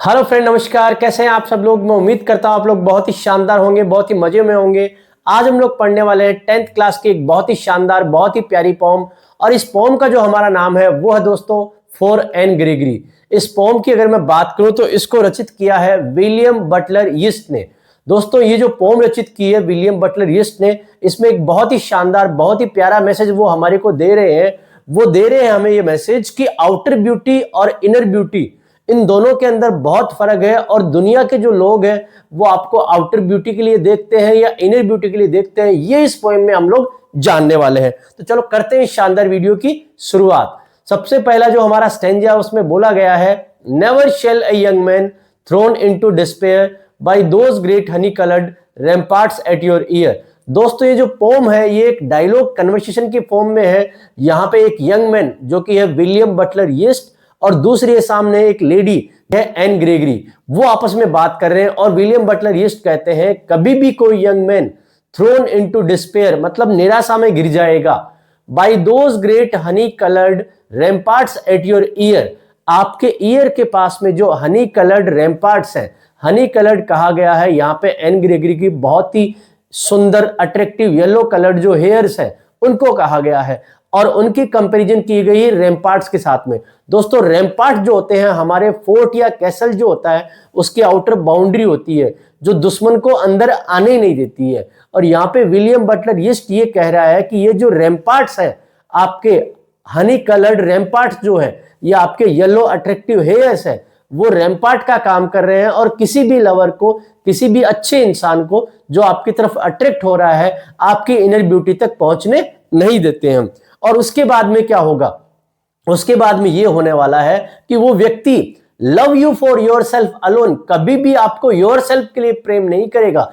Hello friend, नमस्कार। कैसे हैं आप सब लोग। मैं उम्मीद करता हूं आप लोग बहुत ही शानदार होंगे, बहुत ही मजे में होंगे। आज हम लोग पढ़ने वाले हैं 10th क्लास की एक बहुत ही शानदार, बहुत ही प्यारी पोम। और इस पोम का जो हमारा नाम है वो है दोस्तों फॉर एन ग्रेगरी। इस पोम की अगर मैं बात करूं तो इसको रचित किया है विलियम बटलर यीस्ट ने। दोस्तों ये जो पोम रचित की है विलियम बटलर यीस्ट ने, इसमें एक बहुत ही शानदार, बहुत ही प्यारा मैसेज वो हमारे को दे रहे हैं। वो दे रहे हैं हमें ये मैसेज कि आउटर ब्यूटी और इनर ब्यूटी, इन दोनों के अंदर बहुत फर्क है। और दुनिया के जो लोग हैं वो आपको आउटर ब्यूटी के लिए देखते हैं या इनर ब्यूटी के लिए देखते हैं, ये इस पोएम में हम लोग जानने वाले हैं। तो चलो करते हैं इस शानदार वीडियो की शुरुआत। सबसे पहला जो हमारा स्टैंजा उसमें बोला गया है, never shall a young man thrown into despair by those great honey coloured ramparts at your ear. दोस्तों ये जो पोम है ये एक डायलॉग कन्वर्सेशन की फॉर्म में है। यहाँ पे एक यंग मैन जो कि है विलियम बटलर यीस्ट और दूसरी सामने एक लेडी है एन ग्रेगरी, वो आपस में बात कर रहे हैं। और विलियम बटलर यीस्ट कहते हैं कभी भी कोई young man thrown into despair, मतलब निराशा में गिर जाएगा, by those great honey coloured ramparts at your ear, आपके ईयर के पास में जो हनी कलर्ड रैम्पार्ट्स हैं, हनी कलर्ड कहा गया है यहाँ पे एन ग्रेगरी की बहुत ही सुंदर अट्रैक्टिव येलो कलर्ड जो हेयर्स है उनको कहा गया है। और उनकी कंपैरिजन की गई है रैम्पार्ट्स के साथ में। दोस्तों रैम्पार्ट जो होते हैं हमारे फोर्ट या कैसल जो होता है उसकी आउटर बाउंड्री होती है जो दुश्मन को अंदर आने नहीं देती है। और यहाँ पे विलियम बटलर यीस्ट ये कह रहा है कि ये जो रैम्पार्ट्स है, आपके हनी कलर्ड रैम्पार्ट्स जो है, ये आपके येलो अट्रैक्टिव हेयर्स है, वो रैम्पार्ट का काम कर रहे हैं। और किसी भी लवर को, किसी भी अच्छे इंसान को जो आपकी तरफ अट्रैक्ट हो रहा है, आपकी इनर ब्यूटी तक पहुंचने नहीं देते हैं। और उसके बाद में क्या होगा, उसके बाद में ये होने वाला है कि वो व्यक्ति love you for your self alone, कभी भी आपको योर सेल्फ के लिए प्रेम नहीं करेगा।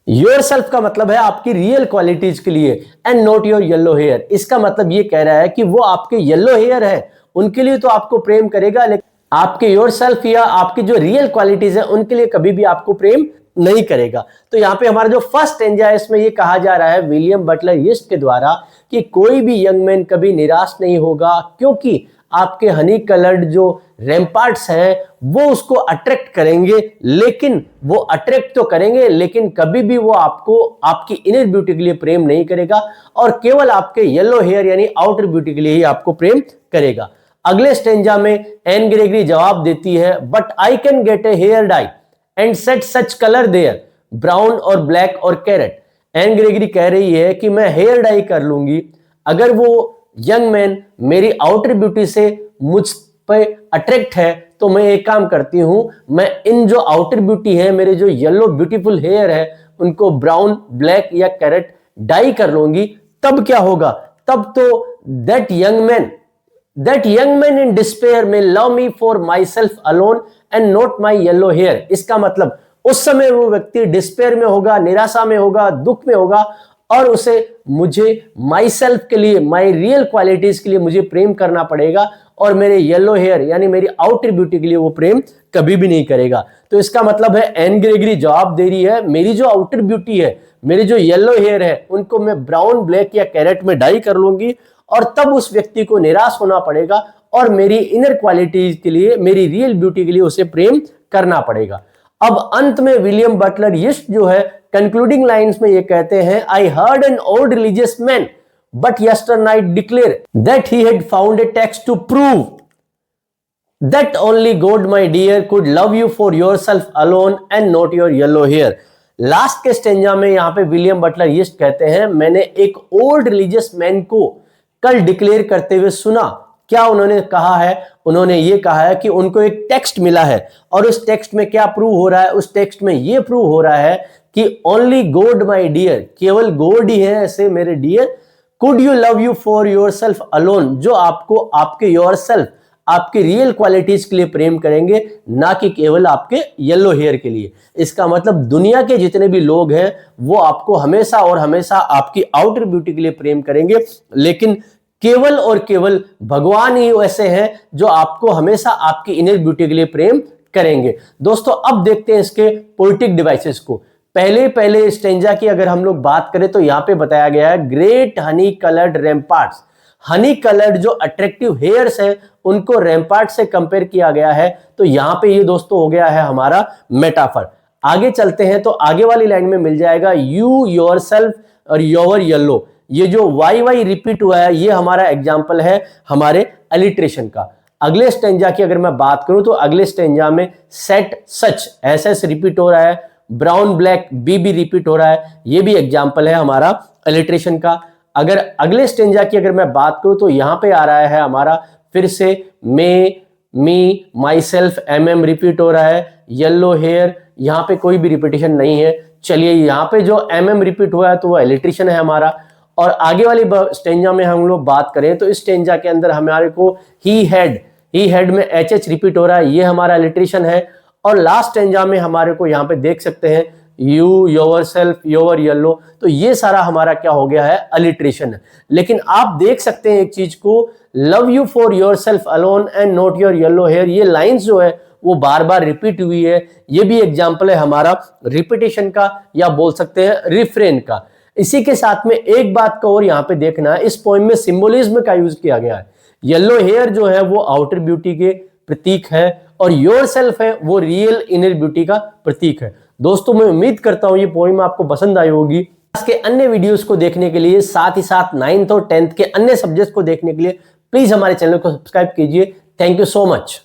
योर सेल्फ का मतलब है आपकी रियल क्वालिटीज के लिए, and not your yellow hair. इसका मतलब ये कह रहा है कि वो आपके येलो हेयर है उनके लिए तो आपको प्रेम करेगा, लेकिन आपके योर सेल्फ या आपकी जो रियल क्वालिटीज है उनके लिए कभी भी आपको प्रेम नहीं करेगा। तो यहाँ पे हमारा जो फर्स्ट स्टैंजा है इसमें ये कहा जा रहा है विलियम बटलर यीस्ट के द्वारा कि कोई भी यंग मैन कभी निराश नहीं होगा, क्योंकि आपके हनी कलर्ड जो रैम्पार्ट्स हैं वो उसको अट्रैक्ट करेंगे, लेकिन वो अट्रैक्ट तो करेंगे लेकिन कभी भी वो आपको आपकी इनर ब्यूटी के लिए प्रेम नहीं करेगा और केवल आपके येलो हेयर यानी आउटर ब्यूटी के लिए ही आपको प्रेम करेगा। अगले स्टेंजा में एन ग्रेगरी जवाब देती है, but I can get a hair dye and set such colour there brown और ब्लैक और कैरेट। एन ग्रेगरी कह रही है कि मैं हेयर डाई कर लूंगी, अगर वो यंग मैन मेरी आउटर ब्यूटी से मुझ पे अट्रैक्ट है तो मैं एक काम करती हूं, मैं इन जो आउटर ब्यूटी है, मेरे जो येलो ब्यूटीफुल हेयर है, उनको ब्राउन, ब्लैक या कैरेट डाई कर लूंगी। तब क्या होगा, तब तो that young man in despair में love me for myself alone and not my yellow hair. इसका मतलब उस समय वो व्यक्ति डिस्पेयर में होगा, निराशा में होगा, दुख में होगा और उसे मुझे माई सेल्फ के लिए, माई रियल क्वालिटीज के लिए मुझे प्रेम करना पड़ेगा और मेरे येलो हेयर यानी मेरी आउटर ब्यूटी के लिए वो प्रेम कभी भी नहीं करेगा। तो इसका मतलब है एन ग्रेगरी जवाब दे रही है, मेरी जो आउटर ब्यूटी है, मेरे जो येलो हेयर है, उनको मैं ब्राउन, ब्लैक या कैरेट में डाई कर लूंगी और तब उस व्यक्ति को निराश होना पड़ेगा और मेरी इनर क्वालिटीज के लिए, मेरी रियल ब्यूटी के लिए उसे प्रेम करना पड़ेगा। अब अंत में विलियम बटलर यीस्ट जो है कंक्लूडिंग लाइंस में ये कहते हैं, I heard an old religious man but yester night declare that he had found a text to prove that only God my dear could love you for yourself alone and not your yellow hair. Last के stanza में यहाँ पे William Butler yeast कहते हैं, मैंने एक old religious man को कल डिक्लेयर करते हुए सुना। क्या उन्होंने कहा है, उन्होंने ये कहा है कि उनको एक टेक्स्ट मिला है और उस टेक्स्ट में क्या प्रूव हो रहा है, उस टेक्स्ट में ये प्रूव हो रहा है कि ओनली गॉड माय डियर, केवल गॉड ही है ऐसे मेरे dear, could you love you for yourself alone, जो आपको आपके योरसेल्फ, आपके रियल क्वालिटीज के लिए प्रेम करेंगे, ना कि केवल आपके येलो हेयर के लिए। इसका मतलब दुनिया के जितने भी लोग हैं वो आपको हमेशा और हमेशा आपकी आउटर ब्यूटी के लिए प्रेम करेंगे, लेकिन केवल और केवल भगवान ही ऐसे हैं जो आपको हमेशा आपकी इनर ब्यूटी के लिए प्रेम करेंगे। दोस्तों अब देखते हैं इसके पोएटिक डिवाइसेस को। पहले स्टेंजा की अगर हम लोग बात करें तो यहाँ पे बताया गया है, great honey coloured ramparts, honey coloured जो अट्रैक्टिव हेयर्स हैं उनको रैम्पार्ट से कंपेयर किया गया है। तो यहां पे ये दोस्तों हो गया है हमारा मेटाफर। आगे चलते हैं तो आगे वाली लाइन में मिल जाएगा यू, योरसेल्फ और योर येलो। ये जो वाई वाई रिपीट हुआ है ये हमारा एग्जाम्पल है हमारे अलिट्रेशन का। अगले स्टेंजा की अगर मैं बात करूं तो अगले स्टेंजा में set such as S repeat हो रहा है, ब्राउन ब्लैक बी भी रिपीट हो रहा है, ये भी एग्जाम्पल है हमारा अलिट्रेशन का। अगर अगले स्टेंजा की अगर मैं बात करूं तो यहां पे आ रहा है हमारा फिर से मे, मी, माई सेल्फ, एम रिपीट हो रहा है, येलो हेयर, यहां पे कोई भी रिपीटेशन नहीं है। चलिए यहां पे जो एम रिपीट हुआ है तो वो अलिट्रेशन है हमारा। और आगे वाली स्टेंजा में हम लोग बात करें तो इस स्टेंजा के अंदर हमारे को ही हेड में एच रिपीट हो रहा है, ये हमारा अलिट्रेशन है। और लास्ट स्टेंजा में हमारे को यहाँ पे देख सकते हैं यू, योरसेल्फ, योर येलो, तो ये सारा हमारा क्या हो गया है अलिट्रेशन है। लेकिन आप देख सकते हैं एक चीज को, love you for yourself alone and not your yellow hair, ये लाइंस जो है वो बार बार रिपीट हुई है। ये भी एग्जाम्पल है हमारा रिपीटेशन का या बोल सकते हैं रिफ्रेन का। इसी के साथ में एक बात का और यहाँ पे देखना है, इस पोएम में सिंबोलिज्म का यूज किया गया है। येलो हेयर जो है वो आउटर ब्यूटी के प्रतीक है और योरसेल्फ है वो रियल इनर ब्यूटी का प्रतीक है। दोस्तों मैं उम्मीद करता हूं ये पोएम आपको पसंद आई होगी। इसके अन्य वीडियोस को देखने के लिए साथ ही साथ 9th और 10th के अन्य सब्जेक्ट्स को देखने के लिए प्लीज हमारे चैनल को सब्सक्राइब कीजिए। Thank you so much.